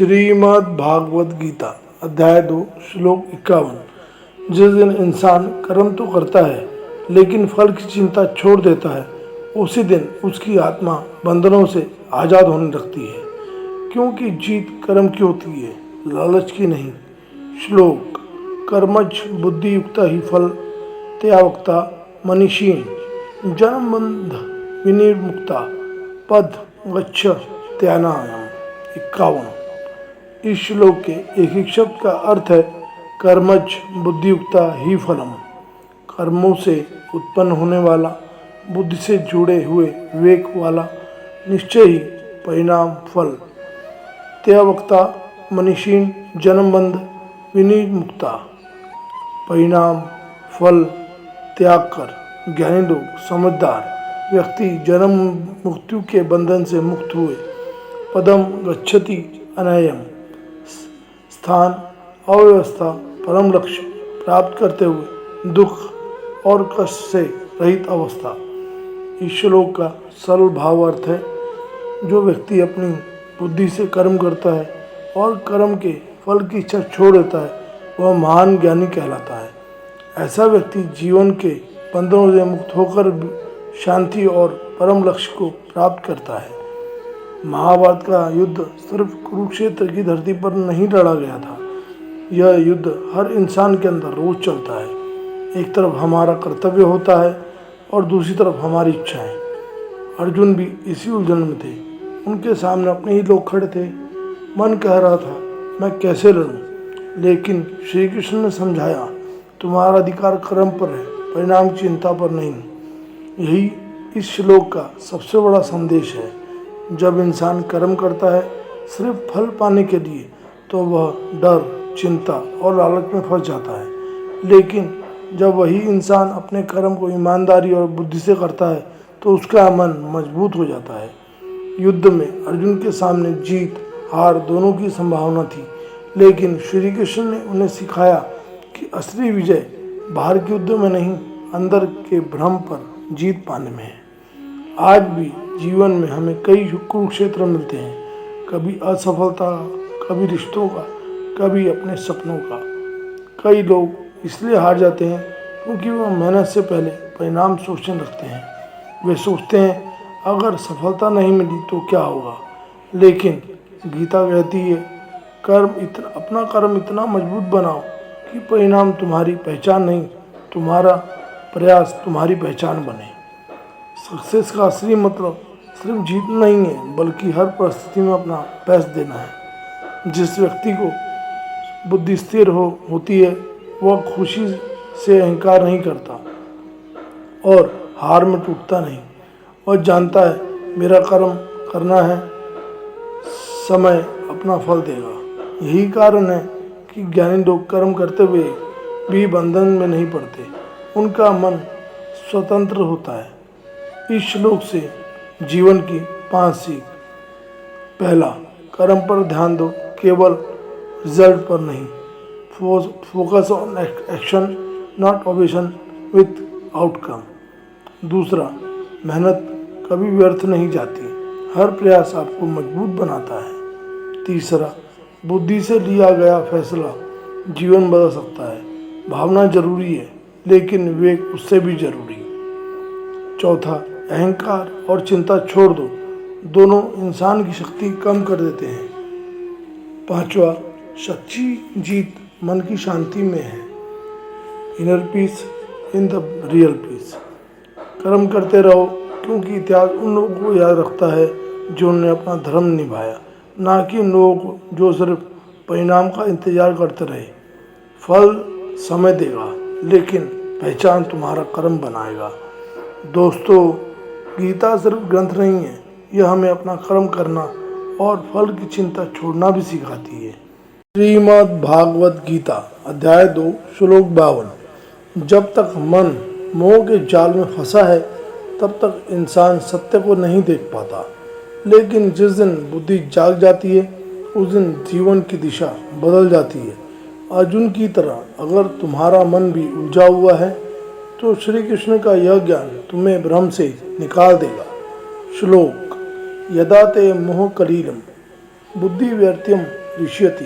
श्रीमद् भागवत गीता अध्याय 2 श्लोक 51। जिस दिन इंसान कर्म तो करता है लेकिन फल की चिंता छोड़ देता है, उसी दिन उसकी आत्मा बंधनों से आज़ाद होने लगती है, क्योंकि जीत कर्म की होती है, लालच की नहीं। श्लोक। कर्मज बुद्धि युक्ता ही फल त्यावक्ता मनीषीण जन्मबंध विनिर्मुक्ता पद गच्छ त्यानायम। 51। इस श्लोक के एक एक शब्द का अर्थ है कर्मज बुद्धियुक्ता ही फलम, कर्मों से उत्पन्न होने वाला, बुद्धि से जुड़े हुए विवेक वाला निश्चय ही परिणाम फल। त्यावक्ता मनीषीण जन्मबंध विनिर्मुक्ता। परिणाम फल त्याग कर ज्ञानी लोग, समझदार व्यक्ति जन्म मृत्यु के बंधन से मुक्त हुए। पदम गच्छति अनयम, स्थान अव्यवस्था परम लक्ष्य प्राप्त करते हुए दुख और कष्ट से रहित अवस्था। इस श्लोक का सरल भाव अर्थ है, जो व्यक्ति अपनी बुद्धि से कर्म करता है और कर्म के फल की इच्छा छोड़ देता है, वह महान ज्ञानी कहलाता है। ऐसा व्यक्ति जीवन के बंधनों से मुक्त होकर शांति और परम लक्ष्य को प्राप्त करता है। महाभारत का युद्ध सिर्फ कुरुक्षेत्र की धरती पर नहीं लड़ा गया था, यह युद्ध हर इंसान के अंदर रोज चलता है। एक तरफ हमारा कर्तव्य होता है और दूसरी तरफ हमारी इच्छाएं। अर्जुन भी इसी उलझन में थे, उनके सामने अपने ही लोग खड़े थे। मन कह रहा था मैं कैसे लड़ूं, लेकिन श्री कृष्ण ने समझाया तुम्हारा अधिकार कर्म पर है, परिणाम चिंता पर नहीं। यही इस श्लोक का सबसे बड़ा संदेश है। जब इंसान कर्म करता है सिर्फ फल पाने के लिए, तो वह डर, चिंता और लालच में फंस जाता है। लेकिन जब वही इंसान अपने कर्म को ईमानदारी और बुद्धि से करता है, तो उसका मन मजबूत हो जाता है। युद्ध में अर्जुन के सामने जीत हार दोनों की संभावना थी, लेकिन श्री कृष्ण ने उन्हें सिखाया कि असली विजय बाहर के युद्ध में नहीं, अंदर के भ्रम पर जीत पाने में है। आज भी जीवन में हमें कई कुरुक्षेत्र मिलते हैं, कभी असफलता, कभी रिश्तों का, कभी अपने सपनों का। कई लोग इसलिए हार जाते हैं क्योंकि वह मेहनत से पहले परिणाम सोचने लगते हैं। वे सोचते हैं अगर सफलता नहीं मिली तो क्या होगा, लेकिन गीता कहती है अपना कर्म इतना मजबूत बनाओ कि परिणाम तुम्हारी पहचान नहीं, तुम्हारा प्रयास तुम्हारी पहचान बने। सक्सेस का असली मतलब सिर्फ जीतना नहीं है, बल्कि हर परिस्थिति में अपना बेस्ट देना है। जिस व्यक्ति को बुद्धि स्थिर होती है, वह खुशी से अहंकार नहीं करता और हार में टूटता नहीं। वह जानता है मेरा कर्म करना है, समय अपना फल देगा। यही कारण है कि ज्ञानी लोग कर्म करते हुए भी बंधन में नहीं पड़ते, उनका मन स्वतंत्र होता है। इस श्लोक से जीवन की 5 सीख। पहला, कर्म पर ध्यान दो, केवल रिजल्ट पर नहीं। Focus on action not obsession with outcome. दूसरा, मेहनत कभी व्यर्थ नहीं जाती, हर प्रयास आपको मजबूत बनाता है। तीसरा, बुद्धि से लिया गया फैसला जीवन बदल सकता है। भावना जरूरी है, लेकिन विवेक उससे भी जरूरी। चौथा, अहंकार और चिंता छोड़ दो, दोनों इंसान की शक्ति कम कर देते हैं। पांचवा, सच्ची जीत मन की शांति में है। Inner peace in the real piece. कर्म करते रहो, क्योंकि इतिहास उन लोगों को याद रखता है जो उन्होंने अपना धर्म निभाया, ना कि उन लोगों को जो सिर्फ परिणाम का इंतजार करते रहे। फल समय देगा, लेकिन पहचान तुम्हारा कर्म बनाएगा। दोस्तों, गीता सिर्फ ग्रंथ नहीं है, यह हमें अपना कर्म करना और फल की चिंता छोड़ना भी सिखाती है। श्रीमद् भागवत गीता अध्याय 2 श्लोक 52। जब तक मन मोह के जाल में फंसा है, तब तक इंसान सत्य को नहीं देख पाता, लेकिन जिस दिन बुद्धि जाग जाती है, उस दिन जीवन की दिशा बदल जाती है। अर्जुन की तरह अगर तुम्हारा मन भी उलझा हुआ है, तो श्री कृष्ण का यह ज्ञान तुम्हें भ्रम से निकाल देगा। श्लोक। यदा ते मोह कलीलम बुद्धि व्यर्थ्यम ऋष्यति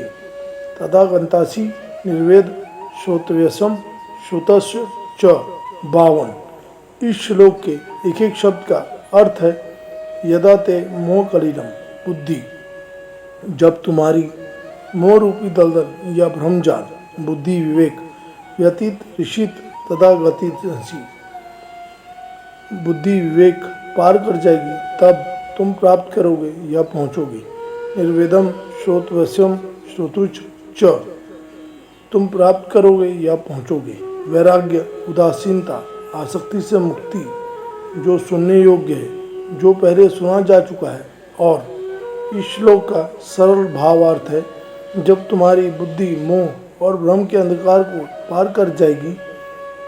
तदा गंतासी निर्वेद श्रोतव्यसम श्रुतस्य च 52। इस श्लोक के एक एक शब्द का अर्थ है यदा ते मोह कलिलम बुद्धि, जब तुम्हारी मोह रूपी दलदल या भ्रमजाल बुद्धि विवेक व्यतीत ऋषित तदा गतित बुद्धि विवेक पार कर जाएगी तब तुम प्राप्त करोगे या पहुँचोगे। निर्वेदम श्रोतवश्यम श्रोतुच च, तुम प्राप्त करोगे या पहुँचोगे। वैराग्य उदासीनता आसक्ति से मुक्ति, जो सुनने योग्य है, जो पहले सुना जा चुका है। और इस श्लोक का सरल भावार्थ है जब तुम्हारी बुद्धि मोह और भ्रम के अंधकार को पार कर जाएगी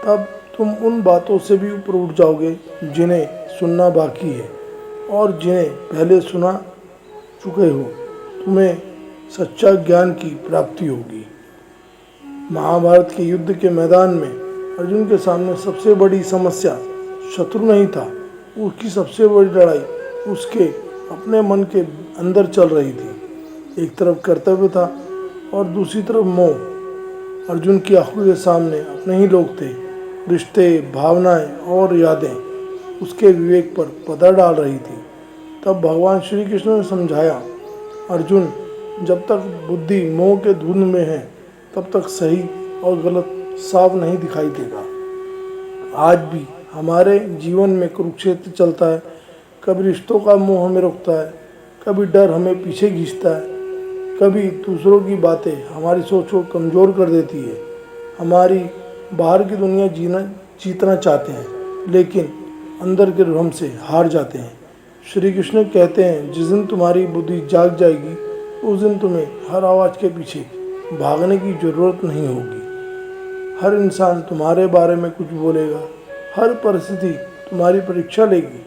तब तुम उन बातों से भी ऊपर उठ जाओगे जिन्हें सुनना बाकी है और जिन्हें पहले सुना चुके हो। तुम्हें सच्चा ज्ञान की प्राप्ति होगी। महाभारत के युद्ध के मैदान में अर्जुन के सामने सबसे बड़ी समस्या शत्रु नहीं था, उसकी सबसे बड़ी लड़ाई उसके अपने मन के अंदर चल रही थी। एक तरफ कर्तव्य था और दूसरी तरफ मोह। अर्जुन की आंखों के सामने अपने ही लोग थे, रिश्ते भावनाएं और यादें उसके विवेक पर पदा डाल रही थी। तब भगवान श्री कृष्ण ने समझाया, अर्जुन जब तक बुद्धि मोह के धुंध में है तब तक सही और गलत साफ नहीं दिखाई देगा। आज भी हमारे जीवन में कुरुक्षेत्र चलता है। कभी रिश्तों का मोह हमें रोकता है, कभी डर हमें पीछे खींचता है, कभी दूसरों की बातें हमारी सोच को कमज़ोर कर देती है। हमारी बाहर की दुनिया जीतना चाहते हैं लेकिन अंदर के भ्रम से हार जाते हैं। श्री कृष्ण कहते हैं जिस दिन तुम्हारी बुद्धि जाग जाएगी उस दिन तुम्हें हर आवाज़ के पीछे भागने की ज़रूरत नहीं होगी। हर इंसान तुम्हारे बारे में कुछ बोलेगा, हर परिस्थिति तुम्हारी परीक्षा लेगी,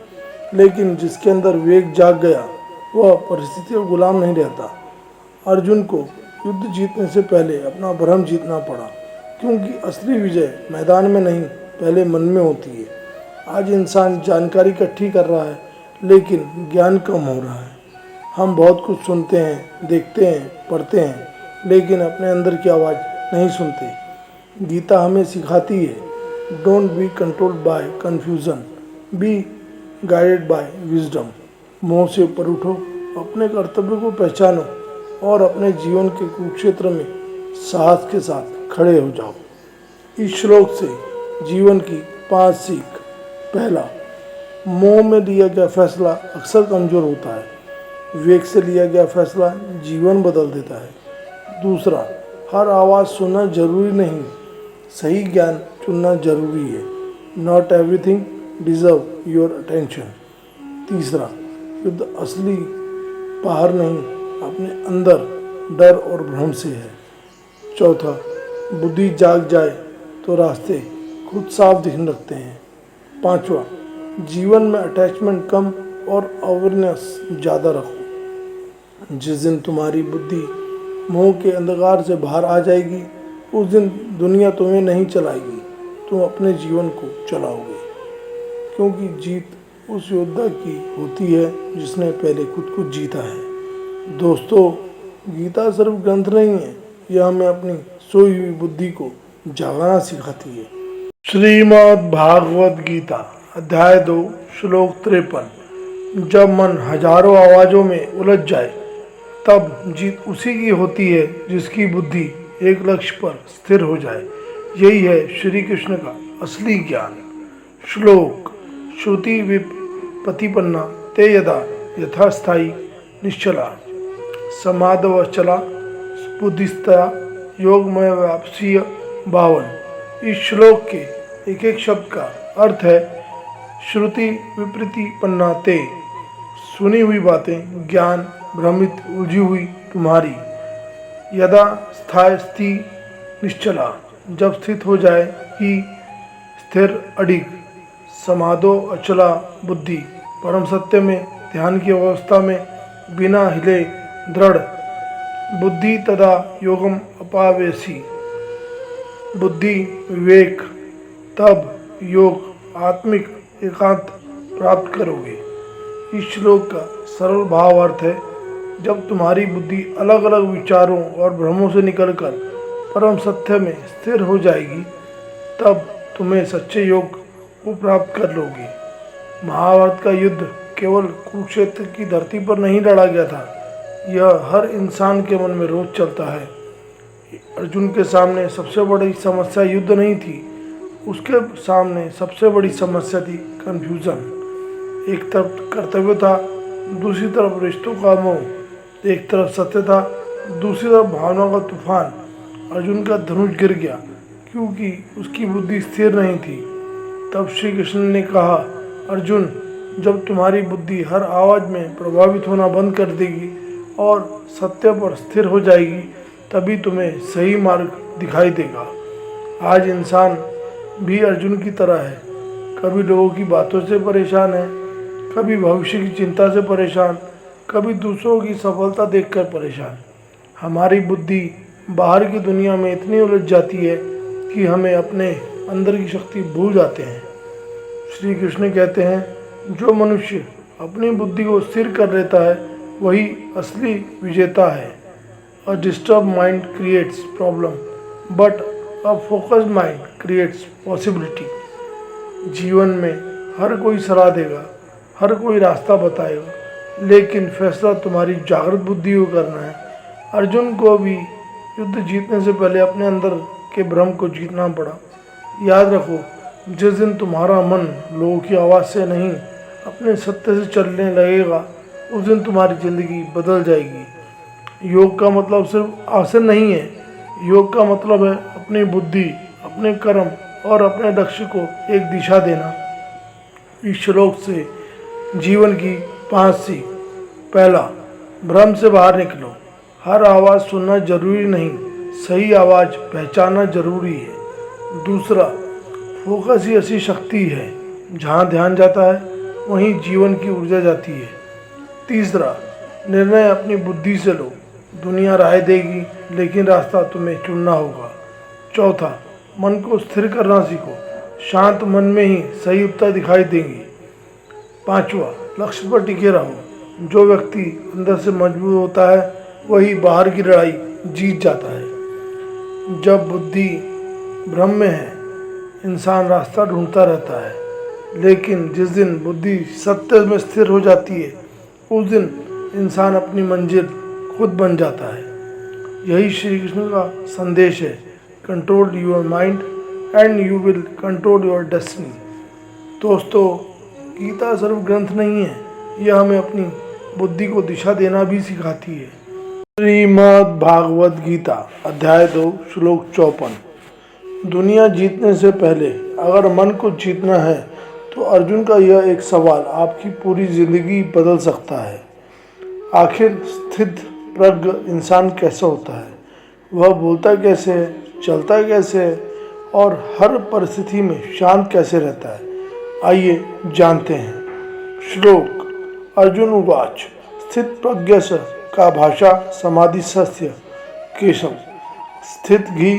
लेकिन जिसके अंदर विवेक जाग गया वह परिस्थिति का गुलाम नहीं रहता। अर्जुन को युद्ध जीतने से पहले अपना भ्रम जीतना पड़ा, क्योंकि असली विजय मैदान में नहीं पहले मन में होती है। आज इंसान जानकारी इकट्ठी कर रहा है लेकिन ज्ञान कम हो रहा है। हम बहुत कुछ सुनते हैं, देखते हैं, पढ़ते हैं, लेकिन अपने अंदर की आवाज़ नहीं सुनते। गीता हमें सिखाती है don't be controlled by confusion, be guided by wisdom. मोह से ऊपर उठो, अपने कर्तव्य को पहचानो और अपने जीवन के कुरुक्षेत्र में साहस के साथ खड़े हो जाओ। इस श्लोक से जीवन की 5 सीख। पहला, मोह में लिया गया फैसला अक्सर कमज़ोर होता है, विवेक से लिया गया फैसला जीवन बदल देता है। दूसरा, हर आवाज़ सुनना जरूरी नहीं, सही ज्ञान चुनना जरूरी है। Not everything deserve your attention. तीसरा, युद्ध असली बाहर नहीं अपने अंदर डर और भ्रम से है। चौथा, बुद्धि जाग जाए तो रास्ते खुद साफ दिखने लगते हैं। पांचवा, जीवन में अटैचमेंट कम और अवेयरनेस ज़्यादा रखो। जिस दिन तुम्हारी बुद्धि मोह के अंधकार से बाहर आ जाएगी उस दिन दुनिया तुम्हें नहीं चलाएगी, तुम अपने जीवन को चलाओगे, क्योंकि जीत उस योद्धा की होती है जिसने पहले खुद को जीता है। दोस्तों, गीता सिर्फ ग्रंथ नहीं है, यह हमें अपनी सोई हुई बुद्धि को जगाना सिखाती है। श्रीमद् भागवत गीता अध्याय 2 श्लोक 53। जब मन हजारों आवाज़ों में उलझ जाए तब जीत उसी की होती है जिसकी बुद्धि एक लक्ष्य पर स्थिर हो जाए। यही है श्री कृष्ण का असली ज्ञान। श्लोक, श्रुति विपतिपन्ना ते यदा यथास्थायी निश्चला समाधवचला बुद्धिस्तया योगमय वापसीय 52। इस श्लोक के एक एक शब्द का अर्थ है श्रुति विपरीतिपन्ना ते, सुनी हुई बातें ज्ञान भ्रमित उलझी हुई तुम्हारी, यदा स्थाय स्थि निश्चला, जब स्थित हो जाए ही स्थिर अडिग, समाधो अचला बुद्धि, परम सत्य में ध्यान की अवस्था में बिना हिले दृढ़ बुद्धि, तदा योगम अपावेशी, बुद्धि विवेक, तब योग आत्मिक एकांत प्राप्त करोगे। इस श्लोक का सरल भाव अर्थ है जब तुम्हारी बुद्धि अलग अलग विचारों और भ्रमों से निकलकर परम सत्य में स्थिर हो जाएगी, तब तुम्हें सच्चे योग को प्राप्त कर लोगे। महाभारत का युद्ध केवल कुरुक्षेत्र की धरती पर नहीं लड़ा गया था, यह हर इंसान के मन में रोज चलता है। अर्जुन के सामने सबसे बड़ी समस्या युद्ध नहीं थी, उसके सामने सबसे बड़ी समस्या थी कन्फ्यूज़न। एक तरफ कर्तव्य था, दूसरी तरफ रिश्तों का मोह। एक तरफ सत्य था, दूसरी तरफ भावनाओं का तूफान। अर्जुन का धनुष गिर गया क्योंकि उसकी बुद्धि स्थिर नहीं थी। तब श्री कृष्ण ने कहा, अर्जुन, जब तुम्हारी बुद्धि हर आवाज़ में प्रभावित होना बंद कर देगी और सत्य पर स्थिर हो जाएगी, तभी तुम्हें सही मार्ग दिखाई देगा। आज इंसान भी अर्जुन की तरह है, कभी लोगों की बातों से परेशान है, कभी भविष्य की चिंता से परेशान, कभी दूसरों की सफलता देखकर परेशान। हमारी बुद्धि बाहर की दुनिया में इतनी उलझ जाती है कि हमें अपने अंदर की शक्ति भूल जाते हैं। श्री कृष्ण कहते हैं, जो मनुष्य अपनी बुद्धि को स्थिर कर लेता है वही असली विजेता है। A disturb mind creates problem, but a focused mind creates possibility. जीवन में हर कोई सलाह देगा, हर कोई रास्ता बताएगा, लेकिन फैसला तुम्हारी जागृत बुद्धि को करना है। अर्जुन को भी युद्ध जीतने से पहले अपने अंदर के भ्रम को जीतना पड़ा। याद रखो, जिस दिन तुम्हारा मन लोगों की आवाज़ से नहीं अपने सत्य से चलने लगेगा, उस दिन तुम्हारी ज़िंदगी बदल जाएगी। योग का मतलब सिर्फ आसन नहीं है, योग का मतलब है अपनी बुद्धि, अपने कर्म और अपने लक्ष्य को एक दिशा देना। इस श्लोक से जीवन की 5 सीख। पहला, भ्रम से बाहर निकलो। हर आवाज़ सुनना जरूरी नहीं, सही आवाज़ पहचानना जरूरी है। दूसरा, फोकस ही ऐसी शक्ति है, जहाँ ध्यान जाता है वहीं जीवन की ऊर्जा जाती है। तीसरा, निर्णय अपनी बुद्धि से लो। दुनिया राय देगी, लेकिन रास्ता तुम्हें चुनना होगा। चौथा, मन को स्थिर करना सीखो, शांत मन में ही सही उत्तर दिखाई देंगे। पांचवा, लक्ष्य पर टिके रहो। जो व्यक्ति अंदर से मजबूत होता है वही बाहर की लड़ाई जीत जाता है। जब बुद्धि भ्रम में है, इंसान रास्ता ढूंढता रहता है, लेकिन जिस दिन बुद्धि सत्य में स्थिर हो जाती है, उस दिन इंसान अपनी मंजिल खुद बन जाता है। यही श्री कृष्ण का संदेश है, control your mind and you will control your destiny. दोस्तों, गीता सिर्फ ग्रंथ नहीं है, यह हमें अपनी बुद्धि को दिशा देना भी सिखाती है। श्रीमद् भागवत गीता अध्याय 2 श्लोक 54। दुनिया जीतने से पहले अगर मन को जीतना है तो अर्जुन का यह एक सवाल आपकी पूरी जिंदगी बदल सकता है। आखिर स्थित प्रज्ञ इंसान कैसा होता है? वह बोलता कैसे है, चलता कैसे है और हर परिस्थिति में शांत कैसे रहता है? आइए जानते हैं। श्लोक। अर्जुन उवाच, स्थित प्रज्ञस्य का भाषा समाधि सस्य केशव, स्थित घी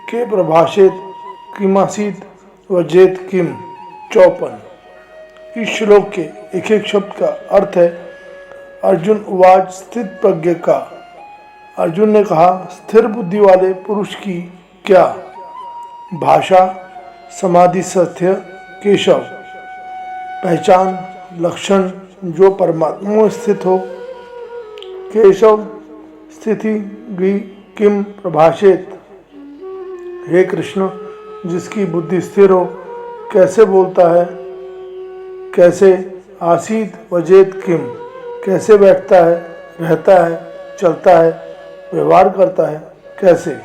के प्रभाषेत किमासीत वजेत किम। 54। इस श्लोक के एक एक शब्द का अर्थ है अर्जुन उवाच स्थित प्रज्ञ का। अर्जुन ने कहा, स्थिर बुद्धि वाले पुरुष की क्या भाषा? समाधि सत्य केशव, पहचान लक्षण जो परमात्मा में स्थित हो। केशव स्थिति भी किम प्रभाषित, हे कृष्ण, जिसकी बुद्धि स्थिर हो कैसे बोलता है, कैसे आसीत वजेत किम, कैसे बैठता है, रहता है, चलता है, व्यवहार करता है, कैसे।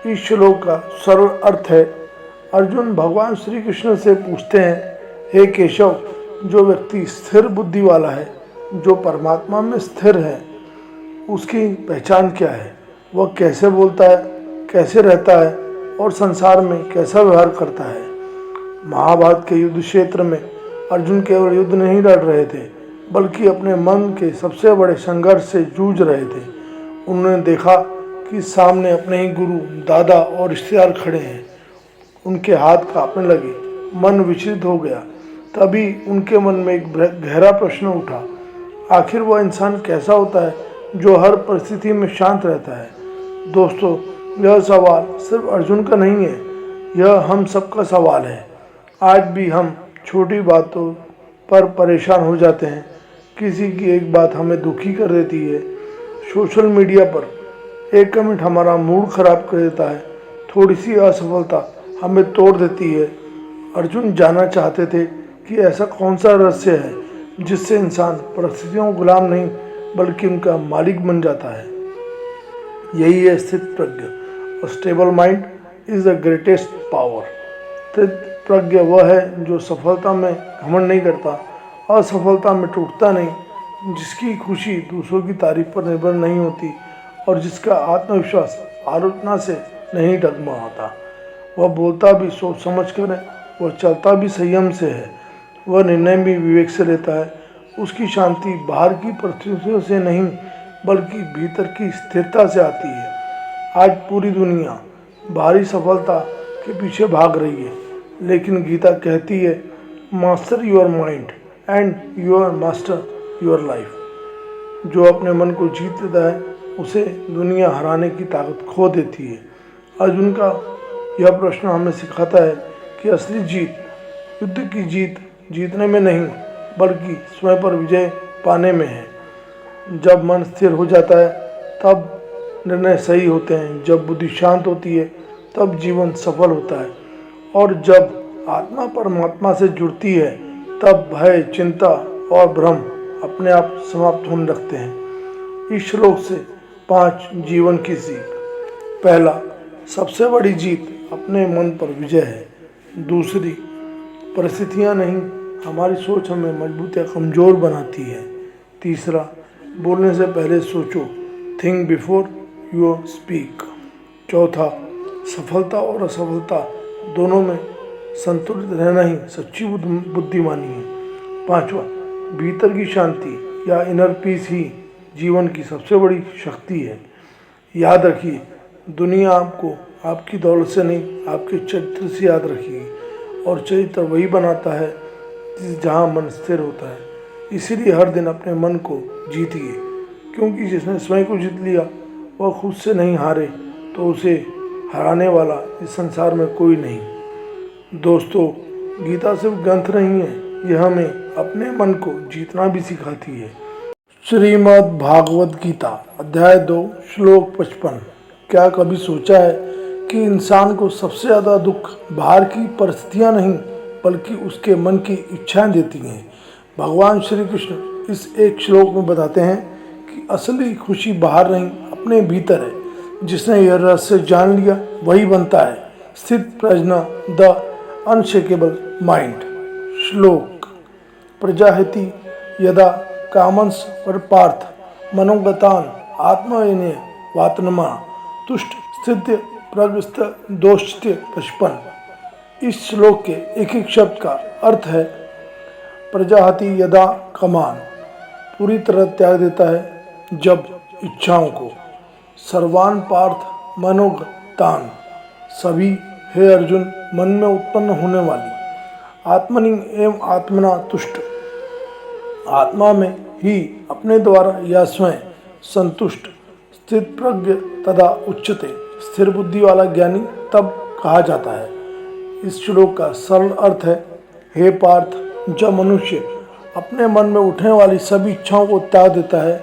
इस श्लोक का सरल अर्थ है, अर्जुन भगवान श्री कृष्ण से पूछते हैं, हे केशव, जो व्यक्ति स्थिर बुद्धि वाला है, जो परमात्मा में स्थिर है, उसकी पहचान क्या है? वह कैसे बोलता है, कैसे रहता है और संसार में कैसा व्यवहार करता है। महाभारत के युद्ध क्षेत्र में अर्जुन केवल युद्ध नहीं लड़ रहे थे, बल्कि अपने मन के सबसे बड़े संघर्ष से जूझ रहे थे। उन्होंने देखा कि सामने अपने ही गुरु, दादा और रिश्तेदार खड़े हैं। उनके हाथ कांपने लगे, मन विचलित हो गया। तभी उनके मन में एक गहरा प्रश्न उठा, आखिर वह इंसान कैसा होता है जो हर परिस्थिति में शांत रहता है। दोस्तों, यह सवाल सिर्फ अर्जुन का नहीं है, यह हम सबका सवाल है। आज भी हम छोटी बातों पर परेशान हो जाते हैं। किसी की एक बात हमें दुखी कर देती है, सोशल मीडिया पर एक कमेंट हमारा मूड खराब कर देता है, थोड़ी सी असफलता हमें तोड़ देती है। अर्जुन जानना चाहते थे कि ऐसा कौन सा रहस्य है जिससे इंसान परिस्थितियों का गुलाम नहीं बल्कि उनका मालिक बन जाता है। यही है स्थित प्रज्ञ। Stable mind is the greatest power. स्थित प्रज्ञ वह है जो सफलता में घमंड नहीं करता, असफलता में टूटता नहीं, जिसकी खुशी दूसरों की तारीफ पर निर्भर नहीं होती और जिसका आत्मविश्वास आलोचना से नहीं डगमगाता। वह बोलता भी सोच समझ कर है, वह चलता भी संयम से है, वह निर्णय भी विवेक से लेता है। उसकी शांति बाहर की परिस्थितियों से नहीं बल्कि भीतर की स्थिरता से आती है। आज पूरी दुनिया बाहरी सफलता के पीछे भाग रही है, लेकिन गीता कहती है, master your mind and your master your life. जो अपने मन को जीत लेता है उसे दुनिया हराने की ताकत खो देती है। अर्जुन का यह प्रश्न हमें सिखाता है कि असली जीत युद्ध की जीत जीतने में नहीं बल्कि स्वयं पर विजय पाने में है। जब मन स्थिर हो जाता है तब निर्णय सही होते हैं, जब बुद्धि शांत होती है तब जीवन सफल होता है, और जब आत्मा परमात्मा से जुड़ती है तब भय, चिंता और भ्रम अपने आप समाप्त होने लगते हैं। इस श्लोक से 5 जीवन की सीख। पहला, सबसे बड़ी जीत अपने मन पर विजय है। दूसरी, परिस्थितियां नहीं हमारी सोच हमें मजबूत या कमज़ोर बनाती है। तीसरा, बोलने से पहले सोचो, थिंक बिफोर यू स्पीक। चौथा, सफलता और असफलता दोनों में संतुलित रहना ही सच्ची बुद्धिमानी है। पांचवा, भीतर की शांति या इनर पीस ही जीवन की सबसे बड़ी शक्ति है। याद रखिए, दुनिया आपको आपकी दौलत से नहीं आपके चरित्र से याद रखिए, और चरित्र वही बनाता है जहाँ मन स्थिर होता है। इसीलिए हर दिन अपने मन को जीतिए, क्योंकि जिसने स्वयं को जीत लिया वह खुद से नहीं हारे तो उसे हराने वाला इस संसार में कोई नहीं। दोस्तों, गीता सिर्फ ग्रंथ नहीं है, यह हमें अपने मन को जीतना भी सिखाती है। श्रीमद् भागवत गीता अध्याय 2 श्लोक 55। क्या कभी सोचा है कि इंसान को सबसे ज़्यादा दुख बाहर की परिस्थितियाँ नहीं बल्कि उसके मन की इच्छाएं देती हैं। भगवान श्री कृष्ण इस एक श्लोक में बताते हैं कि असली खुशी बाहर नहीं अपने भीतर है। जिसने यह रहस्य जान लिया वही बनता है स्थित प्रज्ञ, द अनशेकेबल माइंड। श्लोक। प्रजाहिति यदा कामंस पर पार्थ मनोगतान आत्मयने वातनमा तुष्ट स्थित्य प्रगस्त दोष्त्य 55। इस श्लोक के एक एक शब्द का अर्थ है, प्रजाहति यदा कमान पूरी तरह त्याग देता है जब इच्छाओं को, सर्वान पार्थ मनोगतान सभी, हे अर्जुन मन में उत्पन्न होने वाली, आत्मनि एवं आत्मना तुष्ट आत्मा में ही अपने द्वारा या स्वयं संतुष्ट, स्थित प्रज्ञ तथा उच्चते स्थिर बुद्धि वाला ज्ञानी तब कहा जाता है। इस श्लोक का सरल अर्थ है, हे पार्थ, जब मनुष्य अपने मन में उठने वाली सभी इच्छाओं को त्याग देता है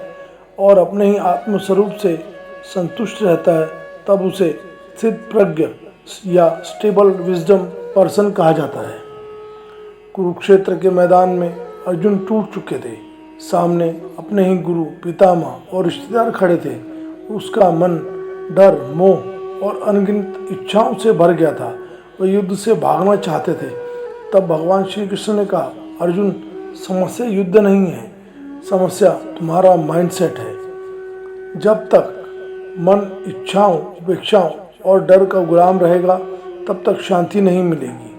और अपने ही आत्मस्वरूप से संतुष्ट रहता है तब उसे स्थित प्रज्ञ या स्टेबल विजडम पर्सन कहा जाता है। कुरुक्षेत्र के मैदान में अर्जुन टूट चुके थे। सामने अपने ही गुरु, पितामह और रिश्तेदार खड़े थे। उसका मन डर, मोह और अनगिनत इच्छाओं से भर गया था। वह युद्ध से भागना चाहते थे। तब भगवान श्री कृष्ण ने कहा, अर्जुन, समस्या युद्ध नहीं है, समस्या तुम्हारा माइंडसेट है। जब तक मन इच्छाओं, उपेक्षाओं और डर का गुलाम रहेगा तब तक शांति नहीं मिलेगी।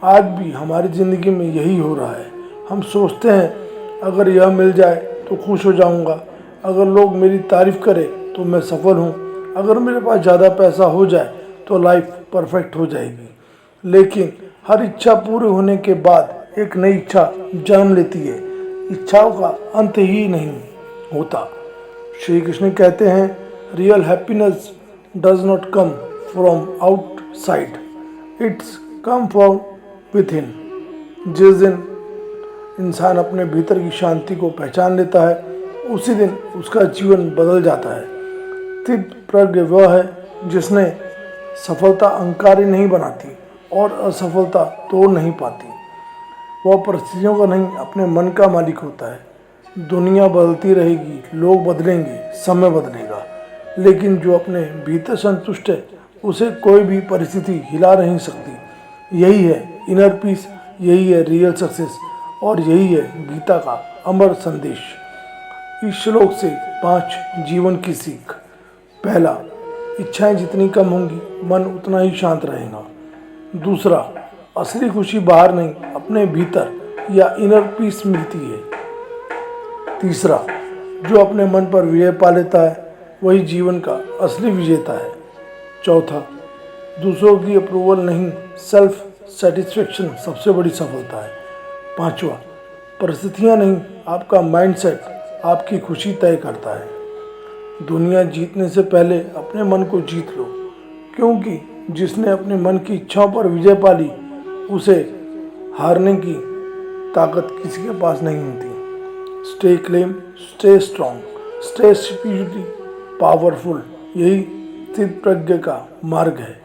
आज भी हमारी ज़िंदगी में यही हो रहा है। हम सोचते हैं अगर यह मिल जाए तो खुश हो जाऊंगा, अगर लोग मेरी तारीफ करें तो मैं सफल हूँ, अगर मेरे पास ज़्यादा पैसा हो जाए तो लाइफ परफेक्ट हो जाएगी। लेकिन हर इच्छा पूरी होने के बाद एक नई इच्छा जन्म लेती है। इच्छाओं का अंत ही नहीं होता। श्री कृष्ण कहते हैं, real happiness does not come from outside, it's come from with इन। जिस दिन इंसान अपने भीतर की शांति को पहचान लेता है, उसी दिन उसका जीवन बदल जाता है। स्थित प्रज्ञ वह है जिसने सफलता अहंकारी नहीं बनाती और असफलता तोड़ नहीं पाती। वह परिस्थितियों का नहीं, अपने मन का मालिक होता है। दुनिया बदलती रहेगी, लोग बदलेंगे, समय बदलेगा, लेकिन जो अपने भीतर संतुष्ट है उसे कोई भी परिस्थिति हिला नहीं सकती। यही है इनर पीस, यही है रियल सक्सेस और यही है गीता का अमर संदेश। इस श्लोक से 5 जीवन की सीख। पहला, इच्छाएं जितनी कम होंगी मन उतना ही शांत रहेगा। दूसरा, असली खुशी बाहर नहीं, अपने भीतर या इनर पीस मिलती है। तीसरा, जो अपने मन पर विजय पा लेता है वही जीवन का असली विजेता है। चौथा, दूसरों की अप्रूवल नहीं, सेल्फ सेटिस्फेक्शन सबसे बड़ी सफलता है। पांचवा, परिस्थितियां नहीं, आपका माइंडसेट आपकी खुशी तय करता है। दुनिया जीतने से पहले अपने मन को जीत लो, क्योंकि जिसने अपने मन की इच्छाओं पर विजय पा ली उसे हारने की ताकत किसी के पास नहीं होती। Stay claim, stay strong, stay spiritually powerful, यही स्थित प्रज्ञ का मार्ग है।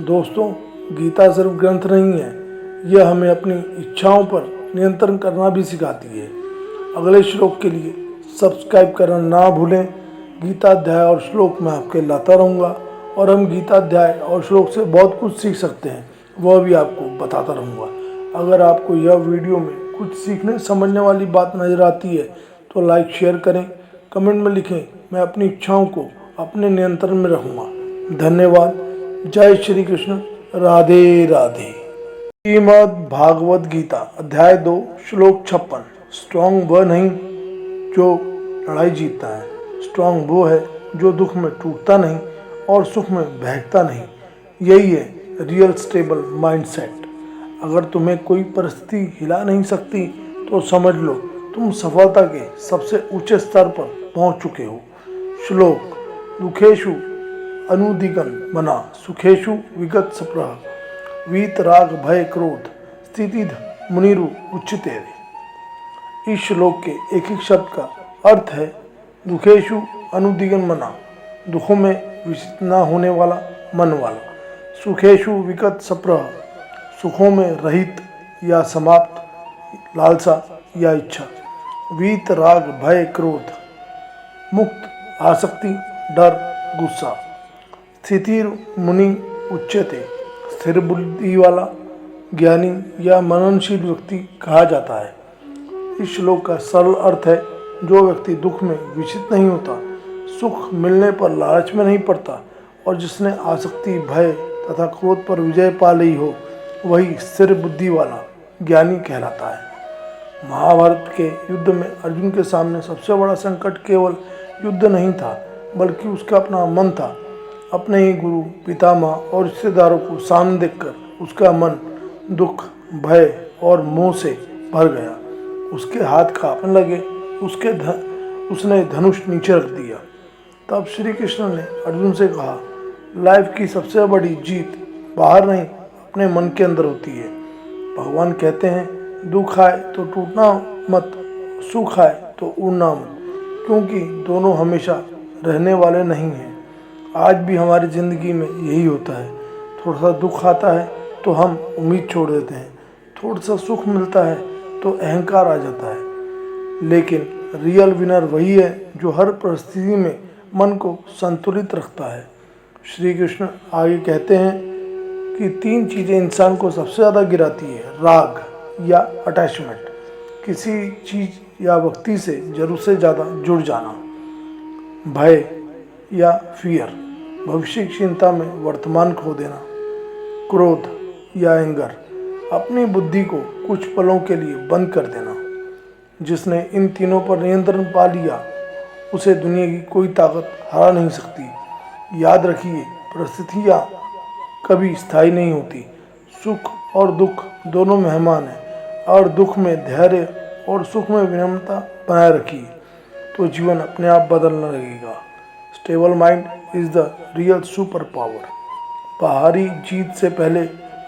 दोस्तों, गीता सिर्फ ग्रंथ नहीं है, यह हमें अपनी इच्छाओं पर नियंत्रण करना भी सिखाती है। अगले श्लोक के लिए सब्सक्राइब करना ना भूलें। गीता अध्याय और श्लोक मैं आपके लाता रहूँगा और हम गीता अध्याय और श्लोक से बहुत कुछ सीख सकते हैं, वह भी आपको बताता रहूँगा। अगर आपको यह वीडियो में कुछ सीखने समझने वाली बात नज़र आती है तो लाइक शेयर करें, कमेंट में लिखें। मैं अपनी इच्छाओं को अपने नियंत्रण में रखूँगा। धन्यवाद। जय श्री कृष्ण। राधे राधे। श्रीमद् भागवत गीता अध्याय 2 श्लोक 56। स्ट्रॉन्ग वह नहीं जो लड़ाई जीतता है, स्ट्रॉन्ग वो है जो दुख में टूटता नहीं और सुख में बहकता नहीं। यही है रियल स्टेबल माइंडसेट। अगर तुम्हें कोई परिस्थिति हिला नहीं सकती तो समझ लो तुम सफलता के सबसे ऊंचे स्तर पर पहुंच चुके हो। श्लोक, दुखेषु अनुदिगन मना, सुखेषु विगत सप्रह, वीत राग भय क्रोध, स्थिति मुनिरु उच्चते। इस श्लोक के एक एक शब्द का अर्थ है दुखेषु अनुदिगन मना, दुखों में विचलित न होने वाला मन वाला। सुखेषु विगत सप्रह, सुखों में रहित या समाप्त लालसा या इच्छा। वीत राग भय क्रोध, मुक्त आसक्ति डर गुस्सा। स्थितिर मुनि उच्चते, स्थिर बुद्धि वाला ज्ञानी या मननशील व्यक्ति कहा जाता है। इस श्लोक का सरल अर्थ है, जो व्यक्ति दुख में विचलित नहीं होता, सुख मिलने पर लालच में नहीं पड़ता और जिसने आसक्ति भय तथा क्रोध पर विजय पा ली हो, वही स्थिर बुद्धि वाला ज्ञानी कहलाता है। महाभारत के युद्ध में अर्जुन के सामने सबसे बड़ा संकट केवल युद्ध नहीं था, बल्कि उसका अपना मन था। अपने ही गुरु, पितामह और रिश्तेदारों को सामने देखकर उसका मन दुख, भय और मोह से भर गया। उसके हाथ कांपने लगे, उसने धनुष नीचे रख दिया। तब श्री कृष्ण ने अर्जुन से कहा, लाइफ की सबसे बड़ी जीत बाहर नहीं, अपने मन के अंदर होती है। भगवान कहते हैं, दुख आए तो टूटना मत, सुख आए तो उड़ना मत, क्योंकि दोनों हमेशा रहने वाले नहीं हैं। आज भी हमारी ज़िंदगी में यही होता है। थोड़ा सा दुख आता है तो हम उम्मीद छोड़ देते हैं, थोड़ा सा सुख मिलता है तो अहंकार आ जाता है। लेकिन रियल विनर वही है जो हर परिस्थिति में मन को संतुलित रखता है। श्री कृष्ण आगे कहते हैं कि 3 चीज़ें इंसान को सबसे ज़्यादा गिराती है। राग या अटैचमेंट, किसी चीज़ या व्यक्ति से ज़रूरत से ज़्यादा जुड़ जाना। भय या फियर, भविष्य की चिंता में वर्तमान खो देना। क्रोध या एंगर, अपनी बुद्धि को कुछ पलों के लिए बंद कर देना। जिसने इन तीनों पर नियंत्रण पा लिया उसे दुनिया की कोई ताकत हरा नहीं सकती। याद रखिए, परिस्थितियाँ कभी स्थायी नहीं होती। सुख और दुख दोनों मेहमान हैं, और दुख में धैर्य और सुख में विनम्रता बनाए रखिए। तो जीवन अपने आप बदलने लगेगा। Stable mind is the real super power. बाहरी जीत से पहले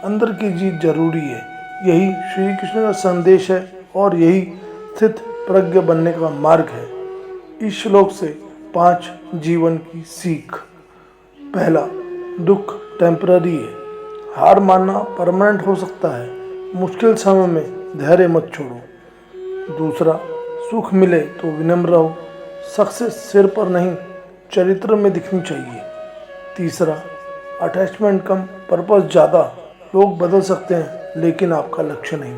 अंदर की जीत जरूरी है। यही श्री कृष्ण का संदेश है और यही स्थित प्रज्ञ बनने का मार्ग है। इस श्लोक से 5 जीवन की सीख। पहला, दुख टेम्पररी है, हार मानना परमानेंट हो सकता है। मुश्किल समय में धैर्य मत छोड़ो। दूसरा, सुख मिले तो विनम्र रहो, सक्सेस सिर पर नहीं चरित्र में दिखनी चाहिए। तीसरा, अटैचमेंट कम पर्पस ज़्यादा। लोग बदल सकते हैं लेकिन आपका लक्ष्य नहीं।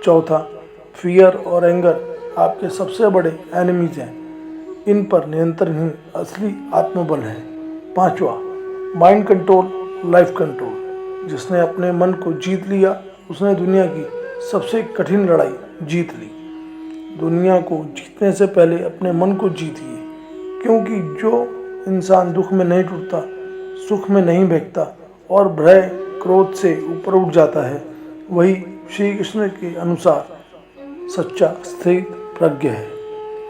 चौथा, फियर और एंगर आपके सबसे बड़े एनिमीज हैं, इन पर नियंत्रण ही असली आत्मबल है। पांचवा, माइंड कंट्रोल लाइफ कंट्रोल। जिसने अपने मन को जीत लिया उसने दुनिया की सबसे कठिन लड़ाई जीत ली। दुनिया को जीतने से पहले अपने मन को जीतिए, क्योंकि जो इंसान दुख में नहीं टूटता, सुख में नहीं बहता और भय क्रोध से ऊपर उठ जाता है, वही श्री कृष्ण के अनुसार सच्चा स्थिर प्रज्ञ है।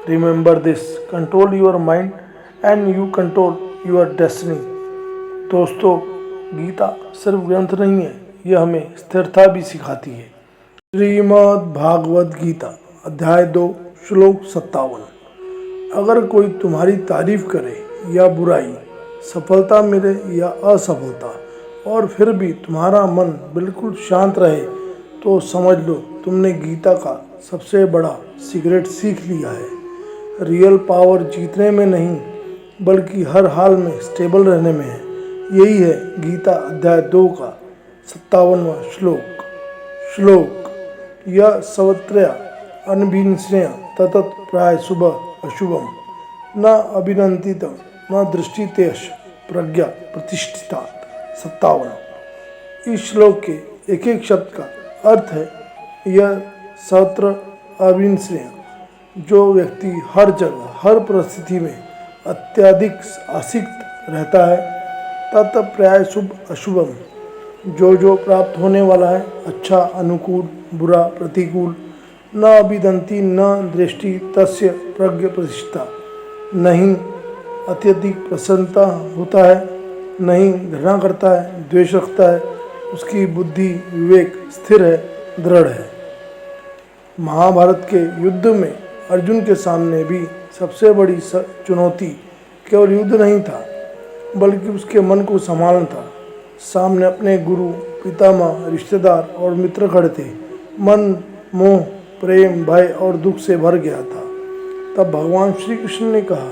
Remember this, control your mind and you control your destiny. दोस्तों, गीता सिर्फ ग्रंथ नहीं है, यह हमें स्थिरता भी सिखाती है। श्रीमद् भागवत गीता अध्याय 2 श्लोक 57। अगर कोई तुम्हारी तारीफ करे या बुराई, सफलता मिले या असफलता, और फिर भी तुम्हारा मन बिल्कुल शांत रहे, तो समझ लो तुमने गीता का सबसे बड़ा सीक्रेट सीख लिया है। रियल पावर जीतने में नहीं बल्कि हर हाल में स्टेबल रहने में है। यही है गीता अध्याय 2 का 57वां श्लोक। यह सवत्रया अनभिनस्यय ततत प्राय सुबह अशुभम न अभिनंदितम न दृष्टितेश प्रज्ञा प्रतिष्ठिता। 57। इस श्लोक के एक एक शब्द का अर्थ है यह सत्र अभिनस्यय, जो व्यक्ति हर जगह हर परिस्थिति में अत्यधिक आसक्त रहता है, तत प्राय शुभ अशुभम, जो प्राप्त होने वाला है अच्छा अनुकूल बुरा प्रतिकूल, न अभिदंती न दृष्टि तस्य प्रज्ञ प्रतिष्ठा, नहीं अत्यधिक प्रसन्नता होता है, नहीं घृणा करता है द्वेष रखता है, उसकी बुद्धि विवेक स्थिर है दृढ़ है। महाभारत के युद्ध में अर्जुन के सामने भी सबसे बड़ी चुनौती केवल युद्ध नहीं था, बल्कि उसके मन को संभालना था। सामने अपने गुरु पितामह रिश्तेदार और मित्र खड़े थे। मन मोह प्रेम भय और दुख से भर गया था। तब भगवान श्री कृष्ण ने कहा,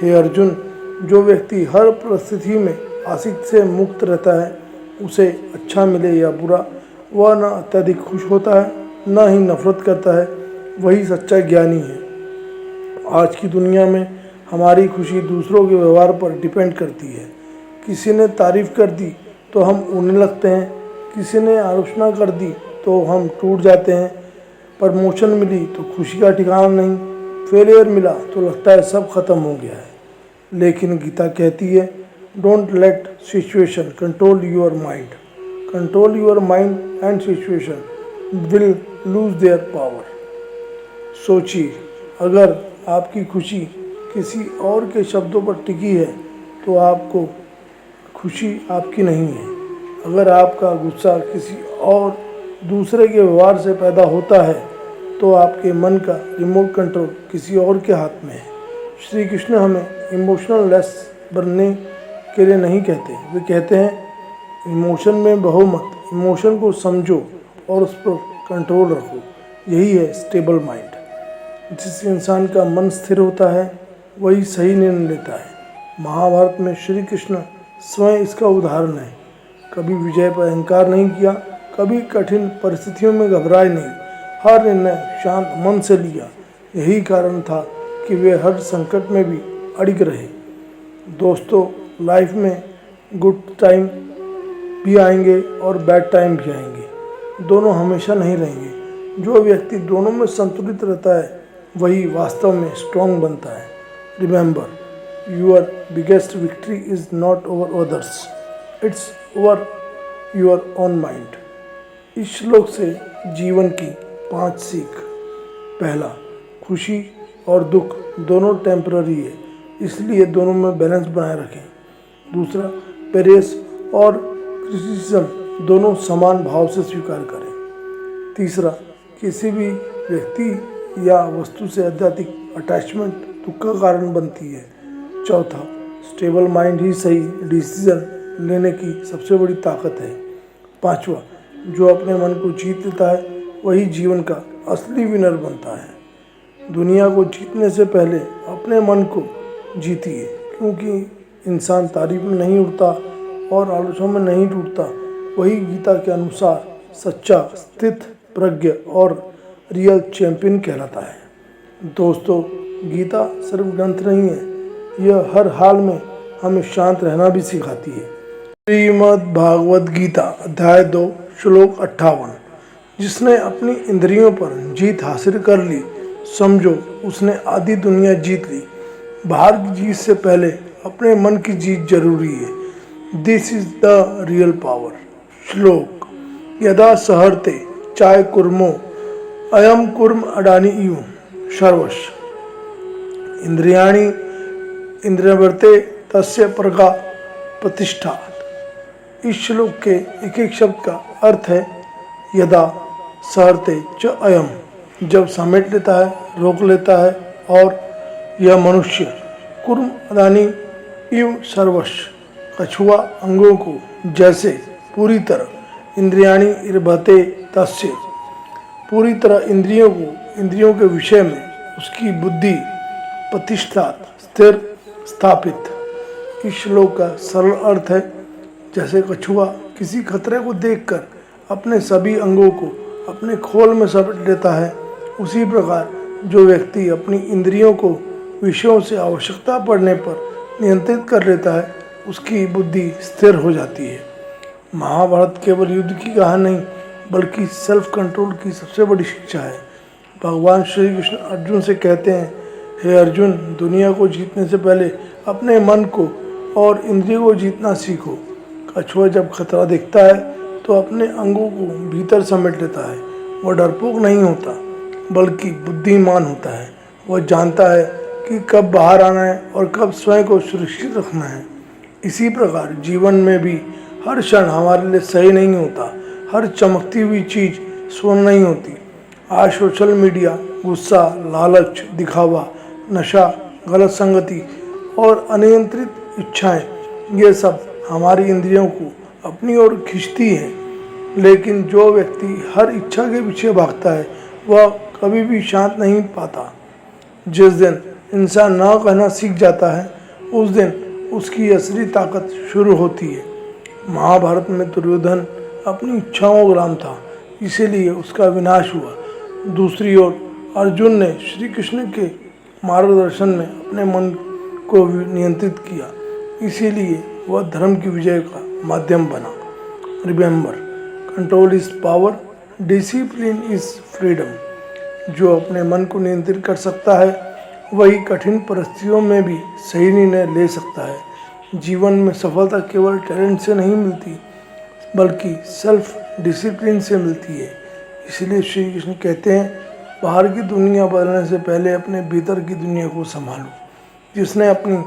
हे अर्जुन, जो व्यक्ति हर परिस्थिति में आसक्ति से मुक्त रहता है, उसे अच्छा मिले या बुरा, वह न अत्यधिक खुश होता है न ही नफरत करता है, वही सच्चा ज्ञानी है। आज की दुनिया में हमारी खुशी दूसरों के व्यवहार पर डिपेंड करती है। किसी ने तारीफ कर दी तो हम उड़ने लगते हैं, किसी ने आलोचना कर दी तो हम टूट जाते हैं। प्रमोशन मिली तो खुशी का ठिकाना नहीं, फेलियर मिला तो लगता है सब खत्म हो गया है। लेकिन गीता कहती है, don't let situation control your mind. Control your mind and situation will lose their power. सोचिए, अगर आपकी खुशी किसी और के शब्दों पर टिकी है तो आपको खुशी आपकी नहीं है। अगर आपका गुस्सा किसी और दूसरे के व्यवहार से पैदा होता है तो आपके मन का रिमोट कंट्रोल किसी और के हाथ में है। श्री कृष्ण हमें इमोशनल लेस बनने के लिए नहीं कहते, वे कहते हैं इमोशन में बहो मत, इमोशन को समझो और उस पर कंट्रोल रखो। यही है स्टेबल माइंड। जिस इंसान का मन स्थिर होता है वही सही निर्णय लेता है। महाभारत में श्री कृष्ण स्वयं इसका उदाहरण है। कभी विजय पर अहंकार नहीं किया, कभी कठिन परिस्थितियों में घबराए नहीं, हर निर्णय शांत मन से लिया। यही कारण था कि वे हर संकट में भी अड़िग रहे। दोस्तों, लाइफ में गुड टाइम भी आएंगे और बैड टाइम भी आएंगे, दोनों हमेशा नहीं रहेंगे। जो व्यक्ति दोनों में संतुलित रहता है वही वास्तव में स्ट्रांग बनता है। Remember, your biggest victory is not over others, it's over your own mind. इस श्लोक से जीवन की 5 सीख। पहला, खुशी और दुख दोनों टेम्पररी है, इसलिए दोनों में बैलेंस बनाए रखें। दूसरा, प्रेस और क्रिटिसिज्म दोनों समान भाव से स्वीकार करें। तीसरा, किसी भी व्यक्ति या वस्तु से अत्यधिक अटैचमेंट दुख का कारण बनती है। चौथा, स्टेबल माइंड ही सही डिसीजन लेने की सबसे बड़ी ताकत है। पांचवा, जो अपने मन को जीत लेता है वही जीवन का असली विनर बनता है। दुनिया को जीतने से पहले अपने मन को जीतिए, क्योंकि इंसान तारीफ में नहीं उड़ता और आलोचना में नहीं टूटता। वही गीता के अनुसार सच्चा, स्थित प्रज्ञ और रियल चैंपियन कहलाता है। दोस्तों, गीता सिर्फ ग्रंथ नहीं है, यह हर हाल में हमें शांत रहना भी सिखाती है। श्रीमद् भागवत गीता अध्याय 2 श्लोक 58। जिसने अपनी इंद्रियों पर जीत हासिल कर ली, समझो उसने आधी दुनिया जीत ली। बाहर की जीत से पहले अपने मन की जीत जरूरी है। This is the real power. श्लोक: यदा सहर्ते चाय कुर्मो अयम कुर्म अडानी इव सर्वश इंद्रियाणि इंद्रियवर्ते तस्य प्रगा प्रतिष्ठात्। इस श्लोक के एक एक शब्द का अर्थ है यदा सहर्ते च अयम, जब समेट लेता है, रोक लेता है, और यह मनुष्य कुर्म अदानी इव सर्वश, कछुआ अंगों को जैसे पूरी तरह, इंद्रियाणि इर्भते तस्य, पूरी तरह इंद्रियों के विषय में उसकी बुद्धि प्रतिष्ठा स्थिर स्थापित। इस श्लोक का सरल अर्थ है जैसे कछुआ किसी खतरे को देखकर अपने सभी अंगों को अपने खोल में समेट लेता है, उसी प्रकार जो व्यक्ति अपनी इंद्रियों को विषयों से आवश्यकता पड़ने पर नियंत्रित कर लेता है, उसकी बुद्धि स्थिर हो जाती है। महाभारत केवल युद्ध की कहानी नहीं, बल्कि सेल्फ कंट्रोल की सबसे बड़ी शिक्षा है। भगवान श्री कृष्ण अर्जुन से कहते हैं, हे अर्जुन, दुनिया को जीतने से पहले अपने मन को और इंद्रियों को जीतना सीखो। कछुआ जब खतरा देखता है तो अपने अंगों को भीतर समेट लेता है। वह डरपोक नहीं होता, बल्कि बुद्धिमान होता है। वह जानता है कि कब बाहर आना है और कब स्वयं को सुरक्षित रखना है। इसी प्रकार जीवन में भी हर क्षण हमारे लिए सही नहीं होता। हर चमकती हुई चीज़ स्वर्ण नहीं होती। आज सोशल मीडिया, गुस्सा, लालच, दिखावा, नशा, गलत संगति और अनियंत्रित इच्छाएं, ये सब हमारी इंद्रियों को अपनी ओर खींचती हैं। लेकिन जो व्यक्ति हर इच्छा के पीछे भागता है, वह कभी भी शांत नहीं पाता। जिस दिन इंसान ना कहना सीख जाता है, उस दिन उसकी असली ताकत शुरू होती है। महाभारत में दुर्योधन अपनी इच्छाओं का गुलाम था, इसीलिए उसका विनाश हुआ। दूसरी ओर अर्जुन ने श्री कृष्ण के मार्गदर्शन में अपने मन को नियंत्रित किया, इसीलिए वह धर्म की विजय का माध्यम बना। Remember, control is power, discipline is freedom. जो अपने मन को नियंत्रित कर सकता है, वही कठिन परिस्थितियों में भी सही निर्णय ले सकता है। जीवन में सफलता केवल टैलेंट से नहीं मिलती, बल्कि सेल्फ डिसिप्लिन से मिलती है। इसलिए श्री कृष्ण कहते हैं, बाहर की दुनिया बदलने से पहले अपने भीतर की दुनिया को संभालो। जिसने अपनी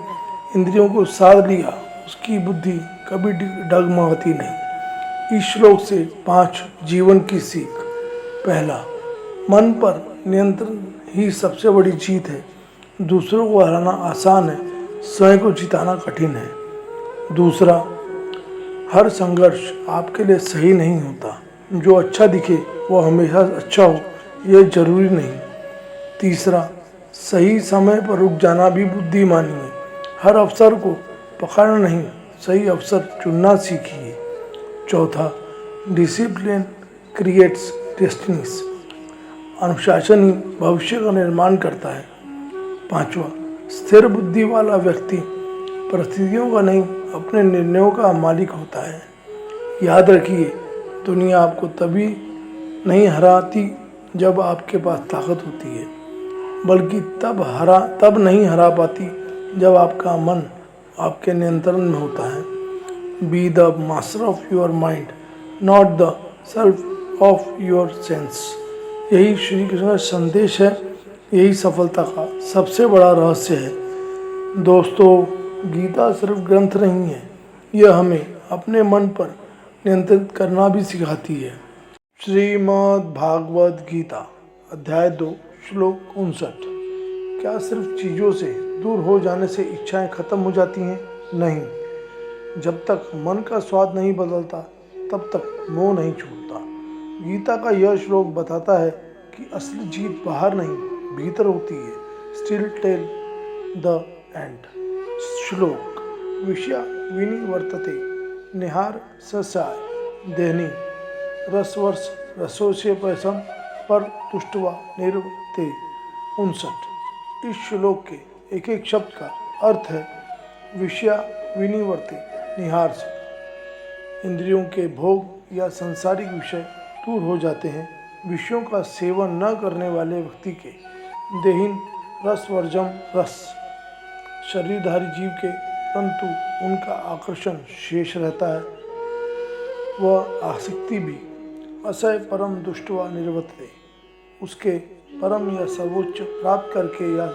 इंद्रियों को साध लिया, उसकी बुद्धि कभी डगमगाती नहीं। इस श्लोक से 5 जीवन की सीख। पहला, मन पर नियंत्रण ही सबसे बड़ी जीत है। दूसरों को हराना आसान है, स्वयं को जिताना कठिन है। दूसरा, हर संघर्ष आपके लिए सही नहीं होता। जो अच्छा दिखे वह हमेशा अच्छा हो, यह जरूरी नहीं। तीसरा, सही समय पर रुक जाना भी बुद्धिमानी है। हर अवसर को पकड़ना नहीं, सही अवसर चुनना सीखिए। चौथा, डिसिप्लिन क्रिएट्स डेस्टिनीज। अनुशासन ही भविष्य का निर्माण करता है। पांचवा, स्थिर बुद्धि वाला व्यक्ति परिस्थितियों का नहीं, अपने निर्णयों का मालिक होता है। याद रखिए, दुनिया आपको तभी नहीं हराती जब आपके पास ताकत होती है, बल्कि तब नहीं हरा पाती जब आपका मन आपके नियंत्रण में होता है। Be the master of your mind, not the self of your sense. यही श्री कृष्ण का संदेश है। यही सफलता का सबसे बड़ा रहस्य है। दोस्तों, गीता सिर्फ ग्रंथ नहीं है, यह हमें अपने मन पर नियंत्रित करना भी सिखाती है। श्रीमद् भागवत गीता अध्याय 2 श्लोक 59। क्या सिर्फ चीज़ों से दूर हो जाने से इच्छाएं खत्म हो जाती हैं? नहीं, जब तक मन का स्वाद नहीं बदलता तब तक मोह नहीं छूटता। गीता का यह श्लोक बताता है कि असली जीत बाहर नहीं भीतर होती है। Still tell the end. श्लोक विषया विनिवर्तते निहार ससाय देहनी रसवर्ष रसोस्य पैसम पर तुष्टवा निर्वते। 59। इस श्लोक के एक एक शब्द का अर्थ है विषया विनिवर्ते निहार से। इंद्रियों के भोग या सांसारिक विषय दूर हो जाते हैं। विषयों का सेवन न करने वाले व्यक्ति के देहीन रसवर्जम रस शरीरधारी जीव के परंतु उनका आकर्षण शेष रहता है। वह आसक्ति भी असय परम दुष्टवा निर्वतते, उसके परम या सर्वोच्च प्राप्त करके या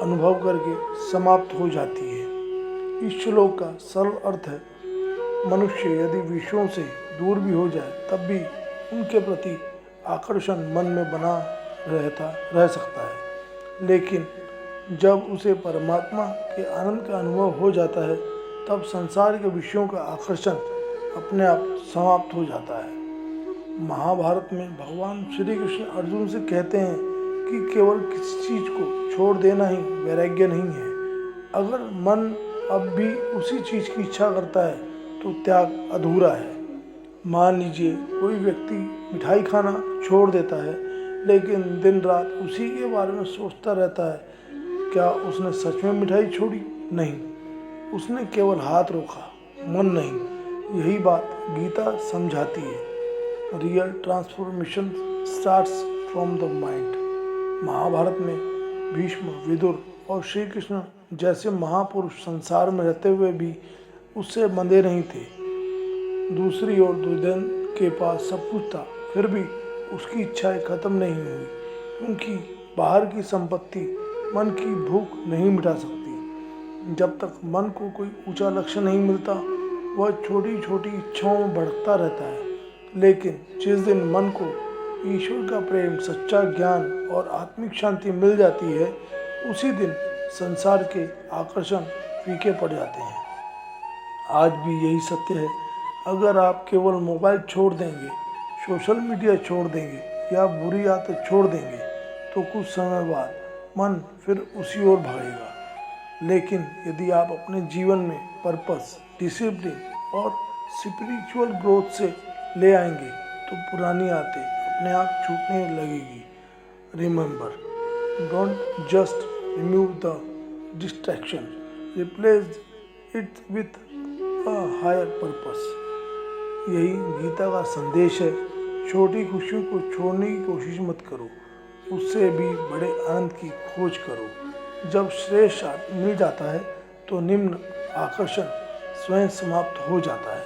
अनुभव करके समाप्त हो जाती है। इस श्लोक का सरल अर्थ है मनुष्य यदि विषयों से दूर भी हो जाए तब भी उनके प्रति आकर्षण मन में बना रह सकता है, लेकिन जब उसे परमात्मा के आनंद का अनुभव हो जाता है तब संसार के विषयों का आकर्षण अपने आप समाप्त हो जाता है। महाभारत में भगवान श्री कृष्ण अर्जुन से कहते हैं कि केवल किसी चीज को छोड़ देना ही वैराग्य नहीं है। अगर मन अब भी उसी चीज की इच्छा करता है तो त्याग अधूरा है। मान लीजिए कोई व्यक्ति मिठाई खाना छोड़ देता है लेकिन दिन रात उसी के बारे में सोचता रहता है। क्या उसने सच में मिठाई छोड़ी? नहीं, उसने केवल हाथ रोका, मन नहीं। यही बात गीता समझाती है। Real transformation starts from the mind. Mahabharata में भीष्म, विदुर और श्री कृष्ण जैसे महापुरुष संसार में रहते हुए भी उससे बंधे नहीं थे। दूसरी ओर दुर्योधन के पास सब कुछ था, फिर भी उसकी इच्छाएं खत्म नहीं हुई, क्योंकि बाहर की संपत्ति मन की भूख नहीं मिटा सकती। जब तक मन को कोई ऊंचा लक्ष्य नहीं मिलता वह छोटी छोटी इच्छाओं में भटकता रहता है। लेकिन जिस दिन मन को ईश्वर का प्रेम, सच्चा ज्ञान और आत्मिक शांति मिल जाती है, उसी दिन संसार के आकर्षण फीके पड़ जाते हैं। आज भी यही सत्य है। अगर आप केवल मोबाइल छोड़ देंगे, सोशल मीडिया छोड़ देंगे या बुरी आदत छोड़ देंगे तो कुछ समय बाद मन फिर उसी ओर भागेगा। लेकिन यदि आप अपने जीवन में पर्पस, डिसिप्लिन और स्पिरिचुअल ग्रोथ से ले आएंगे तो पुरानी आदतें अपने आप छूटने लगेगी। Remember, don't just remove the distraction, replace it with a higher purpose. यही गीता का संदेश है। छोटी खुशियों को छोड़ने की कोशिश मत करो, उससे भी बड़े आनंद की खोज करो। जब श्रेष्ठ मिल जाता है तो निम्न आकर्षण स्वयं समाप्त हो जाता है।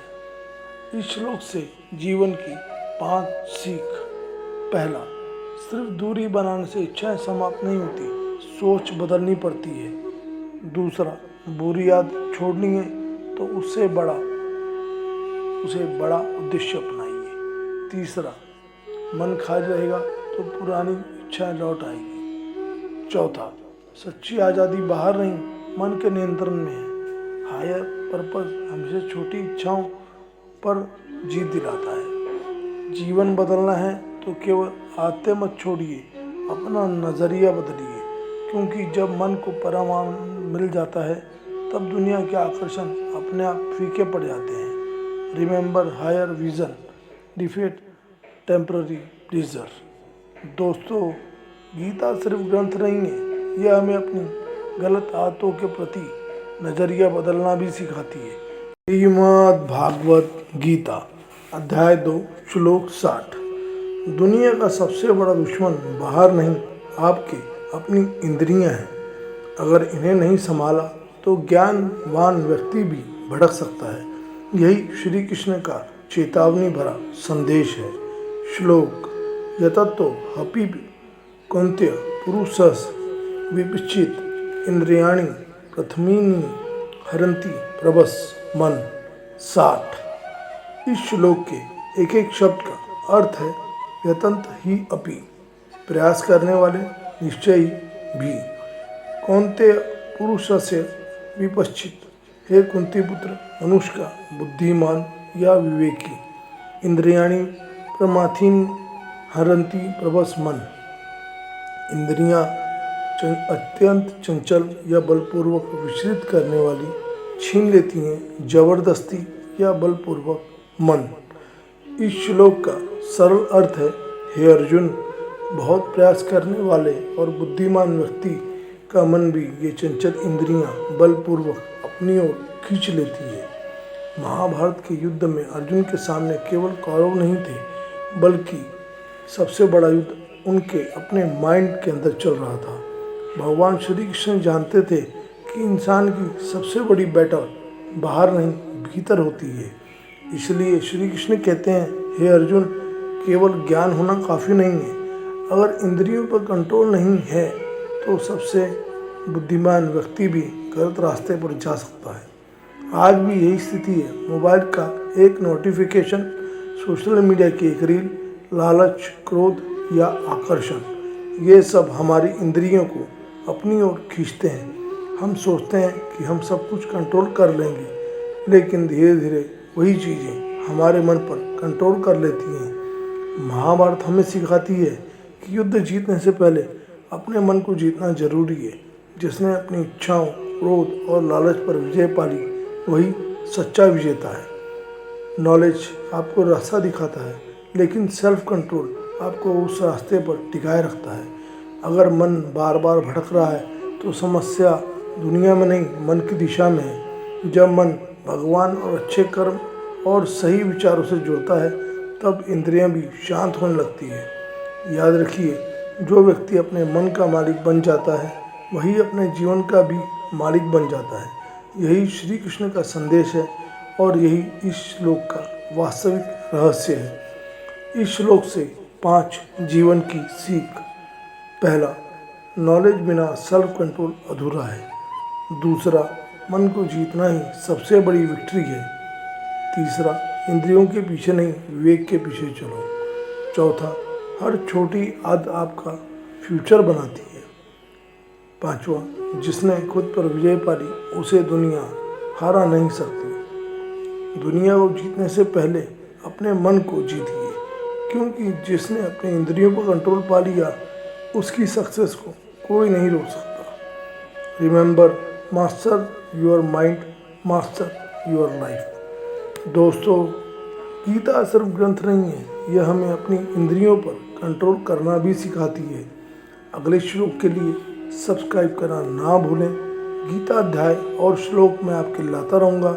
इस श्लोक से जीवन की 5 सीख। पहला, सिर्फ दूरी बनाने से इच्छाएं समाप्त नहीं होती, सोच बदलनी पड़ती है। दूसरा, बुरी आदत छोड़नी है तो उससे बड़ा उद्देश्य अपनाइए। तीसरा, मन खाली रहेगा तो पुरानी इच्छाएं लौट आएगी। चौथा, सच्ची आज़ादी बाहर नहीं, मन के नियंत्रण में है। हायर पर्पस हमेशा छोटी इच्छाओं पर जीत दिलाता है। जीवन बदलना है तो केवल आदतें मत छोड़िए, अपना नज़रिया बदलिए, क्योंकि जब मन को परम मिल जाता है तब दुनिया के आकर्षण अपने आप फीके पड़ जाते हैं। Remember higher vision, defeat temporary pleasure. दोस्तों, गीता सिर्फ ग्रंथ नहीं है, यह हमें अपनी गलत आदतों के प्रति नज़रिया बदलना भी सिखाती है। श्रीमद् भागवत गीता अध्याय 2 श्लोक 60। दुनिया का सबसे बड़ा दुश्मन बाहर नहीं, आपके अपनी इंद्रियां हैं। अगर इन्हें नहीं संभाला तो ज्ञानवान व्यक्ति भी भटक सकता है। यही श्री कृष्ण का चेतावनी भरा संदेश है। श्लोक यततो हपि कुंत्य पुरुषस विपश्चित इंद्रियाणि प्रथमीनि हरन्ति प्रभस मन। 60। इस श्लोक के एक एक शब्द का अर्थ है यतंत ही अपि, प्रयास करने वाले, निश्चय भी। कौन्तेय पुरुषस्य विपश्चित, हे कुंती पुत्र मनुष्य का बुद्धिमान या विवेकी, इंद्रियाणि प्रमाथीनि हरन्ति प्रभस मन, इंद्रियां अत्यंत चंचल या बलपूर्वक विचलित करने वाली छीन लेती हैं जबरदस्ती या बलपूर्वक मन। इस श्लोक का सरल अर्थ है, हे अर्जुन, बहुत प्रयास करने वाले और बुद्धिमान व्यक्ति का मन भी ये चंचल इंद्रियां बलपूर्वक अपनी ओर खींच लेती है। महाभारत के युद्ध में अर्जुन के सामने केवल कौरव नहीं थे, बल्कि सबसे बड़ा युद्ध उनके अपने माइंड के अंदर चल रहा था। भगवान श्री कृष्ण जानते थे कि इंसान की सबसे बड़ी बैटल बाहर नहीं भीतर होती है। इसलिए श्री कृष्ण कहते हैं, हे अर्जुन, केवल ज्ञान होना काफ़ी नहीं है। अगर इंद्रियों पर कंट्रोल नहीं है तो सबसे बुद्धिमान व्यक्ति भी गलत रास्ते पर जा सकता है। आज भी यही स्थिति है। मोबाइल का एक नोटिफिकेशन, सोशल मीडिया की एक रील, लालच, क्रोध या आकर्षण, ये सब हमारी इंद्रियों को अपनी ओर खींचते हैं। हम सोचते हैं कि हम सब कुछ कंट्रोल कर लेंगे, लेकिन धीरे धीरे वही चीज़ें हमारे मन पर कंट्रोल कर लेती हैं। महाभारत हमें सिखाती है कि युद्ध जीतने से पहले अपने मन को जीतना जरूरी है। जिसने अपनी इच्छाओं, क्रोध और लालच पर विजय पा ली, वही सच्चा विजेता है। नॉलेज आपको रास्ता दिखाता है, लेकिन सेल्फ कंट्रोल आपको उस रास्ते पर टिकाए रखता है। अगर मन बार बार भटक रहा है तो समस्या दुनिया में नहीं, मन की दिशा में है। जब मन भगवान और अच्छे कर्म और सही विचारों से जुड़ता है, तब इंद्रियां भी शांत होने लगती है। याद रखिए, जो व्यक्ति अपने मन का मालिक बन जाता है, वही अपने जीवन का भी मालिक बन जाता है। यही श्री कृष्ण का संदेश है और यही इस श्लोक का वास्तविक रहस्य है। इस श्लोक से 5 जीवन की सीख। पहला, नॉलेज बिना सेल्फ कंट्रोल अधूरा है। दूसरा, मन को जीतना ही सबसे बड़ी विक्ट्री है। तीसरा, इंद्रियों के पीछे नहीं, विवेक के पीछे चलो। चौथा, हर छोटी आदत आपका फ्यूचर बनाती है। पांचवा, जिसने खुद पर विजय पा ली, उसे दुनिया हारा नहीं सकती। दुनिया को जीतने से पहले अपने मन को जीतिए, क्योंकि जिसने अपने इंद्रियों पर कंट्रोल पा लिया, उसकी सक्सेस को कोई नहीं रोक सकता। Remember, master your mind, master your life. दोस्तों, गीता सिर्फ ग्रंथ नहीं है, यह हमें अपनी इंद्रियों पर कंट्रोल करना भी सिखाती है। अगले श्लोक के लिए सब्सक्राइब करना ना भूलें। गीता अध्याय और श्लोक मैं आपके लाता रहूँगा।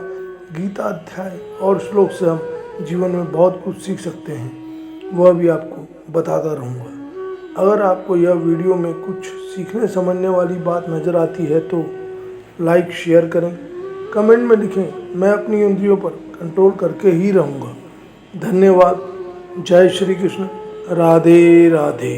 गीता अध्याय और श्लोक से हम जीवन में बहुत कुछ सीख सकते हैं, वह भी आपको बताता रहूँगा। अगर आपको यह वीडियो में कुछ सीखने समझने वाली बात नज़र आती है तो लाइक शेयर करें, कमेंट में लिखें, मैं अपनी इंद्रियों पर कंट्रोल करके ही रहूँगा। धन्यवाद। जय श्री कृष्ण। राधे राधे।